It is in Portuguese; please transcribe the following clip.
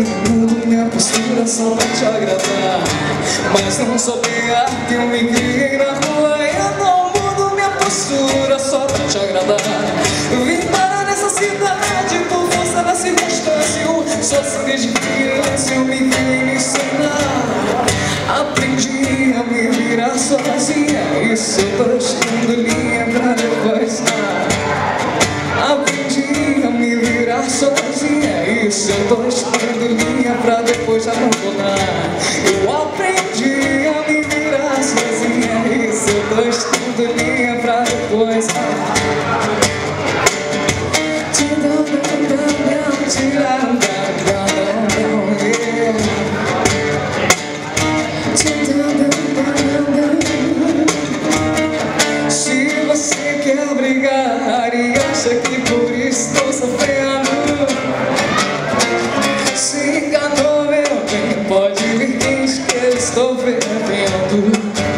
mudo minha postura só pra te agradar. Mas não sou pior que eu me criei na rua. Eu não mudo minha postura só pra te agradar. Vim parar nessa cidade por força da circunstância. Só assim desde criança eu me vi me ensinar. Aprendi a me virar sozinha. Isso eu tô estudando linha pra depois aprendi a me virar sozinha. Isso eu tô estudando linha pra depois abandonar. Eu aprendi a me virar sozinha. Isso eu tô estudando linha pra depois Se você quer brigar e acha que por isso estou sofrendo, se enganou, meu bem, pode vir quente que eu estou bebendo.